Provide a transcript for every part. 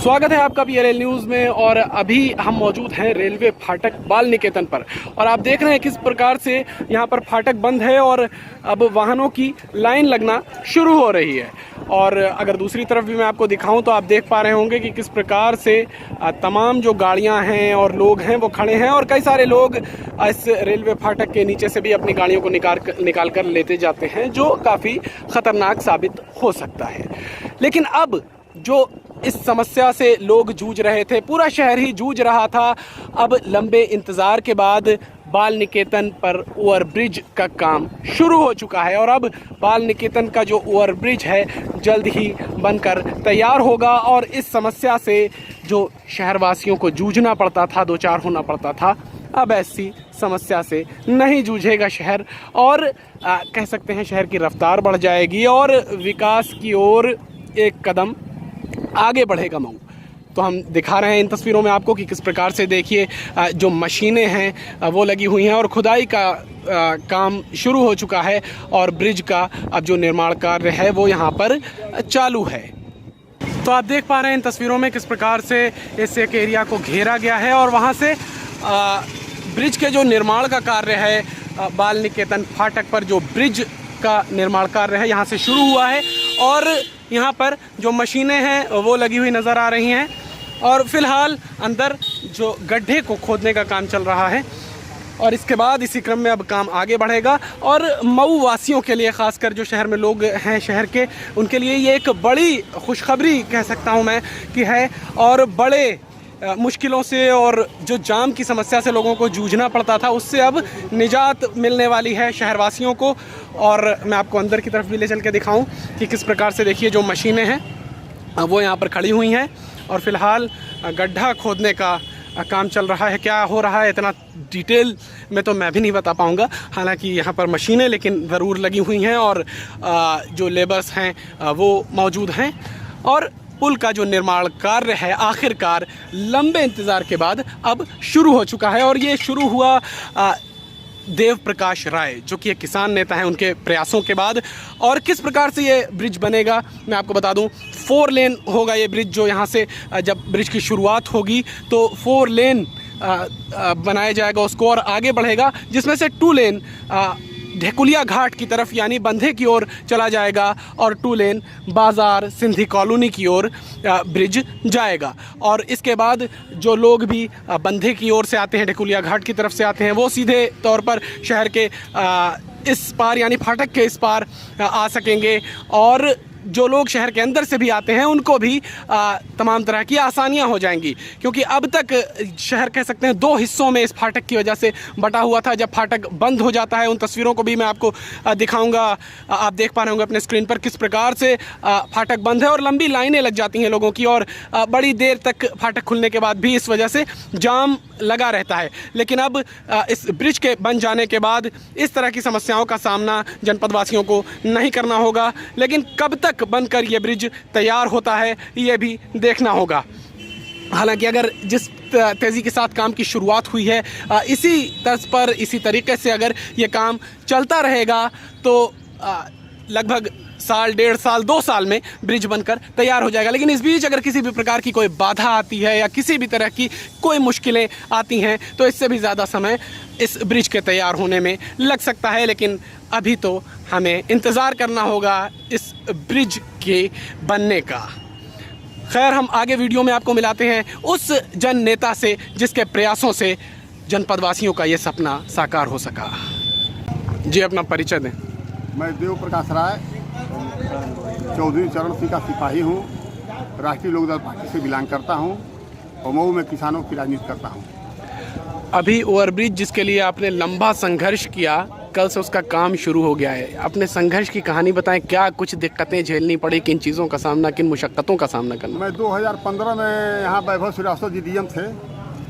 स्वागत है आपका PRL न्यूज़ में। और अभी हम मौजूद हैं रेलवे फाटक बाल निकेतन पर और आप देख रहे हैं किस प्रकार से यहाँ पर फाटक बंद है और अब वाहनों की लाइन लगना शुरू हो रही है। और अगर दूसरी तरफ भी मैं आपको दिखाऊं तो आप देख पा रहे होंगे कि किस प्रकार से तमाम जो गाड़ियां हैं और लोग हैं वो खड़े हैं और कई सारे लोग इस रेलवे फाटक के नीचे से भी अपनी गाड़ियों को निकाल कर लेते जाते हैं, जो काफ़ी ख़तरनाक साबित हो सकता है। लेकिन अब जो इस समस्या से लोग जूझ रहे थे, पूरा शहर ही जूझ रहा था, अब लंबे इंतज़ार के बाद बाल निकेतन पर ओवरब्रिज का काम शुरू हो चुका है। और अब बाल निकेतन का जो ओवरब्रिज है जल्द ही बनकर तैयार होगा और इस समस्या से जो शहरवासियों को जूझना पड़ता था, दो चार होना पड़ता था, अब ऐसी समस्या से नहीं जूझेगा शहर। और कह सकते हैं शहर की रफ्तार बढ़ जाएगी और विकास की ओर एक कदम आगे बढ़ेगा मऊ। तो हम दिखा रहे हैं इन तस्वीरों में आपको कि किस प्रकार से देखिए जो मशीनें हैं वो लगी हुई हैं और खुदाई का काम शुरू हो चुका है और ब्रिज का अब जो निर्माण कार्य है वो यहाँ पर चालू है। तो आप देख पा रहे हैं इन तस्वीरों में किस प्रकार से इस एक एरिया को घेरा गया है और वहाँ से ब्रिज के जो निर्माण का कार्य है, बाल निकेतन फाटक पर जो ब्रिज का निर्माण कार्य है यहाँ से शुरू हुआ है और यहाँ पर जो मशीनें हैं वो लगी हुई नज़र आ रही हैं। और फिलहाल अंदर जो गड्ढे को खोदने का काम चल रहा है और इसके बाद इसी क्रम में अब काम आगे बढ़ेगा। और मऊ वासियों के लिए, ख़ासकर जो शहर में लोग हैं शहर के, उनके लिए ये एक बड़ी खुशखबरी कह सकता हूँ मैं कि है। और बड़े मुश्किलों से और जो जाम की समस्या से लोगों को जूझना पड़ता था उससे अब निजात मिलने वाली है शहरवासियों को। और मैं आपको अंदर की तरफ भी ले चल के दिखाऊं कि किस प्रकार से देखिए जो मशीनें हैं वो यहाँ पर खड़ी हुई हैं और फिलहाल गड्ढा खोदने का काम चल रहा है। क्या हो रहा है इतना डिटेल में तो मैं भी नहीं बता पाऊँगा, हालांकि यहाँ पर मशीनें लेकिन ज़रूर लगी हुई हैं और जो लेबर्स हैं वो मौजूद हैं। और पुल का जो निर्माण कार्य है आखिरकार लंबे इंतज़ार के बाद अब शुरू हो चुका है। और ये शुरू हुआ देव प्रकाश राय जो कि एक किसान नेता हैं, उनके प्रयासों के बाद। और किस प्रकार से ये ब्रिज बनेगा मैं आपको बता दूं, 4 लेन होगा ये ब्रिज। जो यहाँ से जब ब्रिज की शुरुआत होगी तो 4 लेन बनाया जाएगा उसको और आगे बढ़ेगा, जिसमें से 2 लेन ढेकुलिया घाट की तरफ यानी बंधे की ओर चला जाएगा और 2 लेन बाज़ार सिंधी कॉलोनी की ओर ब्रिज जाएगा। और इसके बाद जो लोग भी बंधे की ओर से आते हैं, ढेकुलिया घाट की तरफ से आते हैं, वो सीधे तौर पर शहर के इस पार यानी फाटक के इस पार आ सकेंगे। और जो लोग शहर के अंदर से भी आते हैं उनको भी तमाम तरह की आसानियां हो जाएंगी, क्योंकि अब तक शहर कह सकते हैं 2 हिस्सों में इस फाटक की वजह से बटा हुआ था। जब फाटक बंद हो जाता है, उन तस्वीरों को भी मैं आपको दिखाऊंगा, आप देख पा रहे होंगे अपने स्क्रीन पर किस प्रकार से फाटक बंद है और लंबी लाइनें लग जाती हैं लोगों की और बड़ी देर तक फाटक खुलने के बाद भी इस वजह से जाम लगा रहता है। लेकिन अब इस ब्रिज के बन जाने के बाद इस तरह की समस्याओं का सामना जनपद वासियों को नहीं करना होगा। लेकिन कब तक बनकर ये ब्रिज तैयार होता है ये भी देखना होगा। हालांकि अगर जिस तेज़ी के साथ काम की शुरुआत हुई है इसी तर्ज पर, इसी तरीके से अगर ये काम चलता रहेगा तो लगभग साल, 1.5 साल, 2 साल में ब्रिज बनकर तैयार हो जाएगा। लेकिन इस बीच अगर किसी भी प्रकार की कोई बाधा आती है या किसी भी तरह की कोई मुश्किलें आती हैं तो इससे भी ज़्यादा समय इस ब्रिज के तैयार होने में लग सकता है। लेकिन अभी तो हमें इंतज़ार करना होगा इस ब्रिज के बनने का। खैर, हम आगे वीडियो में आपको मिलाते हैं उस जन नेता से जिसके प्रयासों से जनपद वासियों का ये सपना साकार हो सका। जी, अपना परिचय दें। मैं देव प्रकाश राय, चौधरी चरण सिंह का सिपाही हूँ, राष्ट्रीय लोकदल पार्टी से बिलोंग करता हूँ और मऊ में किसानों की राजनीति करता हूँ। अभी ओवरब्रिज जिसके लिए आपने लंबा संघर्ष किया, कल से उसका काम शुरू हो गया है। अपने संघर्ष की कहानी बताएं, क्या कुछ दिक्कतें झेलनी पड़ी, किन चीज़ों का सामना, किन मुशक्क़तों का सामना करना? मैं 2015 में यहाँ वैभव श्रीवास्तव जी डीएम थे,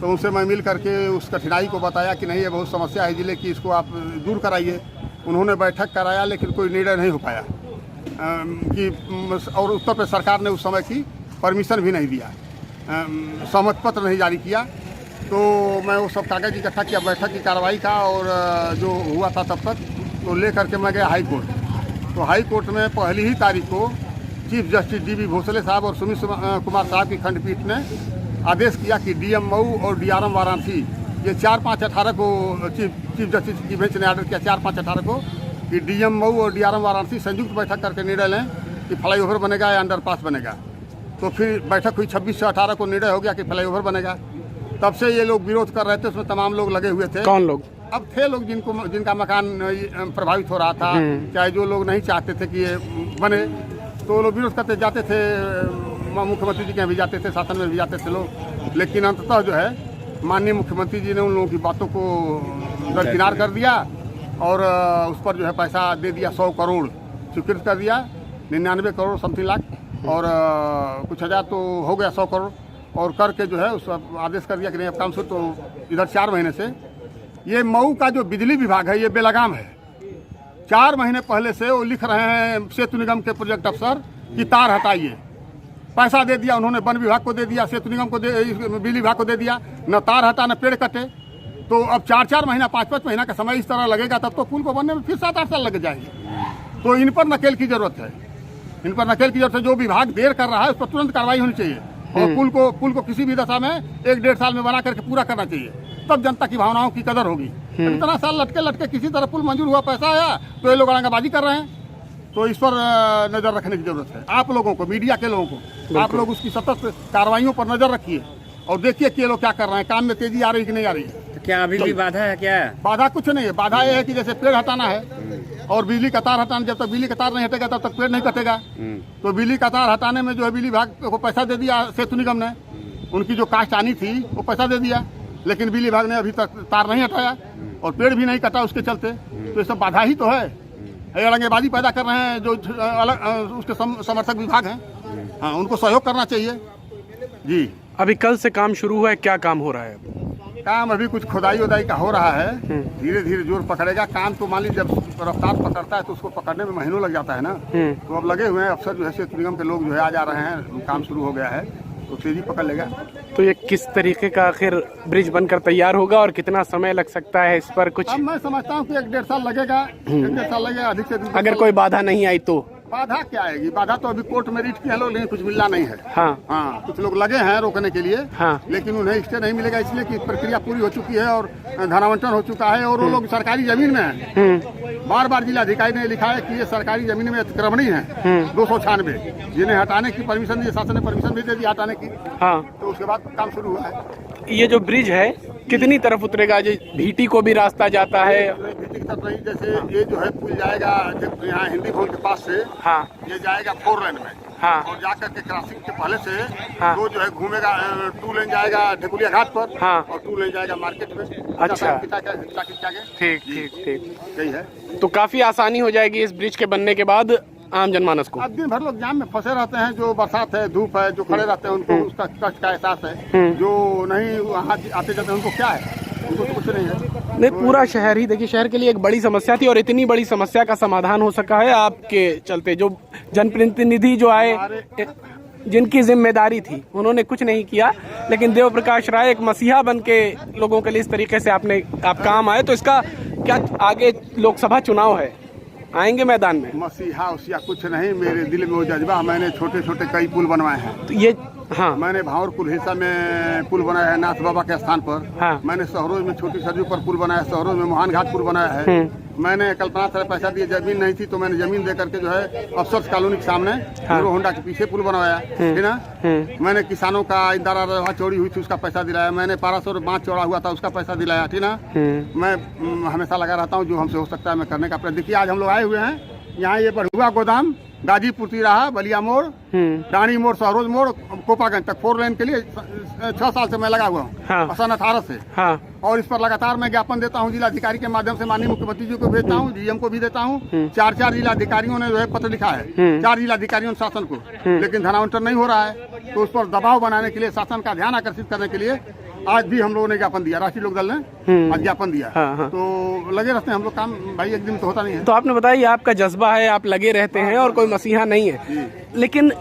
तो उनसे मैं मिल करके उस कठिनाई को बताया कि नहीं ये बहुत समस्या है जिले की, इसको आप दूर कराइए। उन्होंने बैठक कराया लेकिन कोई निर्णय नहीं हो पाया कि, और उत्तर प्रदेश सरकार ने उस समय की परमिशन भी नहीं दिया, सहमति पत्र नहीं जारी किया। तो मैं वो सब कागज़ इकट्ठा किया बैठक की कार्रवाई का और जो हुआ था तब तक, तो ले करके मैं गया हाई कोर्ट। तो हाई कोर्ट में पहली ही तारीख को chief justice D B Bhosale साहब और सुमित कुमार साहब की खंडपीठ ने आदेश किया कि डीएम मऊ और डीआरएम वाराणसी ये 4-5-18 को चीफ जस्टिस की बेंच ने ऑर्डर किया 4-5-18 को कि डीएम मऊ और डीआरएम वाराणसी संयुक्त बैठक करके निर्णय लें कि फ्लाईओवर बनेगा या अंडरपास बनेगा। तो फिर बैठक हुई 26 से 18 को निर्णय हो गया कि फ्लाईओवर बनेगा। तब से ये लोग विरोध कर रहे थे, उसमें तमाम लोग लगे हुए थे। कौन लोग? अब थे लोग जिनका मकान प्रभावित हो रहा था, चाहे जो लोग नहीं चाहते थे कि ये बने, तो लोग विरोध करते जाते थे, मुख्यमंत्री जी के यहाँ भी जाते थे, शासन में भी जाते थे लोग। लेकिन अंततः जो है माननीय मुख्यमंत्री जी ने उन लोगों की बातों को दरकिनार कर दिया और उस पर जो है पैसा दे दिया, 100 करोड़ स्वीकृत कर दिया, 99 करोड़ समथिंग लाख और कुछ हज़ार तो हो गया 100 करोड़ और करके जो है उस आदेश कर दिया कि नहीं अब काम शुरू। तो इधर 4 महीने से ये मऊ का जो बिजली विभाग है ये बेलगाम है। 4 महीने पहले से वो लिख रहे हैं सेतु निगम के प्रोजेक्ट अफसर कि तार हटाइए। पैसा दे दिया उन्होंने, वन विभाग को दे दिया, सेतु निगम को बिजली विभाग को दे दिया, न तार हटा न पेड़ कटे। तो अब 4-4 महीना 5-5 महीना का समय इस तरह लगेगा तब तो पुल को बनने में फिर 7-8 साल लग जाएंगे। तो इन पर नकेल की जरूरत है, इन पर नकेल की जरूरत है। जो विभाग देर कर रहा है उस पर तुरंत कार्रवाई होनी चाहिए और पुल को किसी भी दशा में 1-1.5 साल में बना करके पूरा करना चाहिए, तब जनता की भावनाओं की कदर होगी। इतना साल लटके किसी तरह पुल मंजूर हुआ, पैसा आया तो ये लोग औरंगाबाजी कर रहे हैं। तो इस पर नजर रखने की जरूरत है आप लोगों को, मीडिया के लोगों को। आप लोग उसकी सतत कार्रवाइयों पर नजर रखिए और देखिए कि ये लोग क्या कर रहे हैं, काम में तेजी आ रही कि नहीं आ रही है। तो क्या अभी भी बाधा है? क्या बाधा कुछ नहीं है। बाधा ये है कि जैसे पेड़ हटाना है और बिजली का तार हटाना, जब तक बिजली का तार नहीं हटेगा तब तक पेड़ नहीं कटेगा। तो बिजली का तार हटाने में जो है बिजली विभाग को पैसा दे दिया सेतु निगम ने, उनकी जो कास्ट आनी थी वो पैसा दे दिया, लेकिन बिजली विभाग ने अभी तक तार नहीं हटाया और पेड़ भी नहीं कटा उसके चलते। तो ये सब बाधा ही तो है, औरंगबाजी पैदा कर रहे हैं जो अलग उसके समर्थक विभाग हैं। हाँ, उनको सहयोग करना चाहिए जी। अभी कल से काम शुरू हुआ है, क्या काम हो रहा है? काम अभी कुछ खुदाई उदाई का हो रहा है, धीरे धीरे जोर पकड़ेगा। काम तो मान लीजिए जब रफ्तार पकड़ता है तो उसको पकड़ने में महीनों लग जाता है ना। तो अब लगे हुए हैं अफसर जो है सेतु निगम के लोग जो है आ जा रहे हैं, काम शुरू हो गया है तो तेजी पकड़ लेगा। तो ये किस तरीके का आखिर ब्रिज बनकर तैयार होगा और कितना समय लग सकता है इस पर कुछ? अब मैं समझता हूँ कि 1-1.5 साल लगेगा, 1-1.5 साल लगेगा अधिक से अधिक। अगर कोई बाधा नहीं आई तो? बाधा क्या आएगी? बाधा तो अभी कोर्ट में रीट किया लोग, लेकिन कुछ मिलना नहीं है। हाँ, कुछ लोग लगे हैं रोकने के लिए। लेकिन उन्हें स्टे नहीं मिलेगा, इसलिए कि प्रक्रिया पूरी हो चुकी है और धनावंटन हो चुका है और वो लोग सरकारी जमीन में है। बार बार जिलाधिकारी ने लिखा है कि ये सरकारी जमीन में अतिक्रमणी है 296, जिन्हें हटाने की परमिशन दी, शासन ने परमिशन भी दे दी हटाने की। तो उसके बाद काम शुरू हुआ है। ये जो ब्रिज है कितनी तरफ उतरेगा? जो भीटी को भी रास्ता जाता है? भीटी की तरफ नहीं, जैसे ये जो है पुल जाएगा यहाँ हिंदी भवन के पास से, ये जाएगा 4 लेन में और जाकर के क्रॉसिंग के पहले से वो जो है घूमेगा, 2 लेन जाएगा ढेकुलिया घाट पर और 2 लेन जाएगा मार्केट में। अच्छा, ठीक यही है। तो काफी आसानी हो जाएगी इस ब्रिज के बनने के बाद आम जनमानस को। अब दिन भर लोग जाम में फंसे रहते हैं, जो बरसात है, धूप है, जो खड़े रहते हैं उनको उसका कष्ट का एहसास है। जो नहीं वहाँ आते जाते हैं उनको क्या है, उनको तो कुछ नहीं है। नहीं, पूरा शहर ही देखिए, शहर के लिए एक बड़ी समस्या थी और इतनी बड़ी समस्या का समाधान हो सका है आपके चलते। जो जनप्रतिनिधि जो आए, जिनकी जिम्मेदारी थी, उन्होंने कुछ नहीं किया, लेकिन देव प्रकाश राय एक मसीहा बन के लोगों के लिए इस तरीके से आप काम आए। तो इसका क्या आगे लोकसभा चुनाव है, आएंगे मैदान में? मसीहा उसिया कुछ नहीं, मेरे दिल में वो जज्बा। मैंने छोटे छोटे कई पुल बनवाए हैं। तो ये मैंने भावरपुर हिस्सा में पुल बनाया है नाथ बाबा के स्थान पर। मैंने सहरोज में छोटी सरजू पर पुल बनाया है, सहरोज में मोहन घाट पुल बनाया है। मैंने कल्पना से पैसा दिए, जमीन नहीं थी तो मैंने जमीन दे करके जो है अफसर्स कॉलोनी के सामने हीरो होंडा के पीछे पुल बनवाया है ना। मैंने किसानों का इंदिरा चौड़ी हुई थी उसका पैसा दिलाया। मैंने 1200 बांध चौड़ा हुआ था उसका पैसा दिलाया, ठीक ना। मैं हमेशा लगा रहता हूँ, जो हमसे हो सकता है मैं करने का प्रयास। देखिए आज हम लोग आए हुए हैं यहाँ, ये बढ़ुआ गोदाम गाजीपुर तिराहा, बलिया मोड़, रानी मोड़, सहरोज मोड़, कोपागंज तक 4 लेन के लिए 6 साल से मैं लगा हुआ हूँ, सन 18 से। और इस पर लगातार मैं ज्ञापन देता हूँ जिलाधिकारी के माध्यम से, माननीय मुख्यमंत्री जी को भेजता हूँ, डीएम को भी देता हूँ। 4 जिलाधिकारियों ने जो है पत्र लिखा है, 4 जिलाधिकारियों ने शासन को, लेकिन धनावंटन नहीं हो रहा है। तो उस पर दबाव बनाने के लिए, शासन का ध्यान आकर्षित करने के लिए आज भी हम लोगों ने ज्ञापन दिया, राष्ट्रीय लोक दल ने आज ज्ञापन दिया। तो लगे रहते हैं हम लोग काम, भाई एक दिन तो होता नहीं है। तो आपने बताया ये आपका जज्बा है, आप लगे रहते हैं और कोई मसीहा नहीं है, लेकिन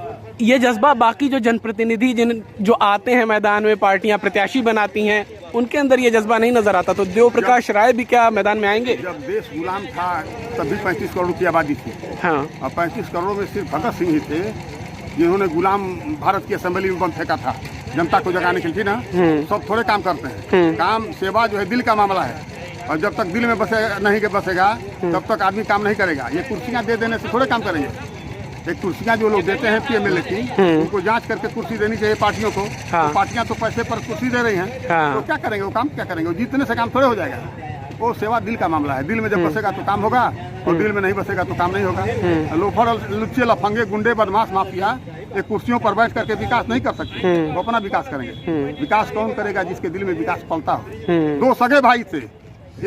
ये जज्बा बाकी जो जनप्रतिनिधि जो आते हैं मैदान में, पार्टियां प्रत्याशी बनाती हैं, उनके अंदर ये जज्बा नहीं नजर आता। तो देव प्रकाश राय भी क्या मैदान में आएंगे? जब देश गुलाम था तब भी 35 करोड़ की आबादी थी। और 35 करोड़ में सिर्फ भगत सिंह ही थे जिन्होंने गुलाम भारत की असेंबली में बम फेंका था जनता को जगाने के लिए ना, सब थोड़े काम करते हैं। काम सेवा जो है दिल का मामला है, और जब तक दिल में बसेगा तब तक आदमी काम नहीं करेगा। ये कुर्सियाँ दे देने से थोड़े काम करेंगे। एक कुर्सियाँ जो लोग देते हैं PMLA की, उनको जांच करके कुर्सी देनी चाहिए पार्टियों को। हाँ। तो पार्टियां तो पैसे पर कुर्सी दे रही हैं, हाँ। तो क्या करेंगे? वो काम क्या करेंगे? वो जीतने से काम थोड़े हो जाएगा। वो सेवा दिल का मामला है। दिल में जब बसेगा तो काम होगा, और दिल में नहीं बसेगा तो काम नहीं होगा। लोफर, लुच्चे, लफंगे, गुंडे, बदमाश, माफिया एक कुर्सियों पर बैठ करके विकास नहीं कर सकते। वो अपना विकास करेंगे। विकास कौन करेगा? जिसके दिल में विकास पलता हो। दो सगे भाई थे,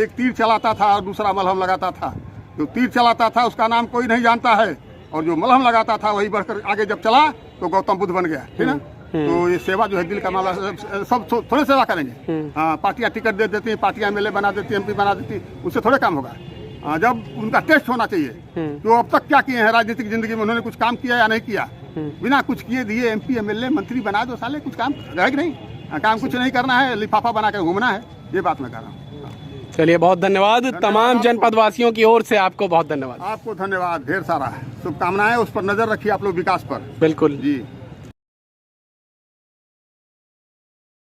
एक तीर चलाता था और दूसरा मलहम लगाता था। जो तीर चलाता था उसका नाम कोई नहीं जानता है, और जो मलहम लगाता था वही बढ़कर आगे जब चला तो गौतम बुद्ध बन गया, ठीक ना। तो ये सेवा जो है दिल का मामला, सब थोड़े सेवा करेंगे। हाँ, पार्टियां टिकट दे देती हैं, पार्टियां MLA बना देती, MP बना देती, उससे थोड़े काम होगा। जब उनका टेस्ट होना चाहिए तो अब तक क्या किए हैं राजनीतिक जिंदगी में, उन्होंने कुछ काम किया या नहीं किया। बिना कुछ किए दिए MP MLA मंत्री बना दो, साले कुछ काम है कि नहीं? काम कुछ नहीं करना है, लिफाफा बना कर घूमना है, ये बात मैं कर रहा हूँ। चलिए, बहुत धन्यवाद। तमाम जनपद वासियों की ओर से आपको बहुत धन्यवाद। आपको धन्यवाद, ढेर सारा शुभकामनाएं। उस पर नजर रखिए आप लोग, विकास पर। बिल्कुल जी।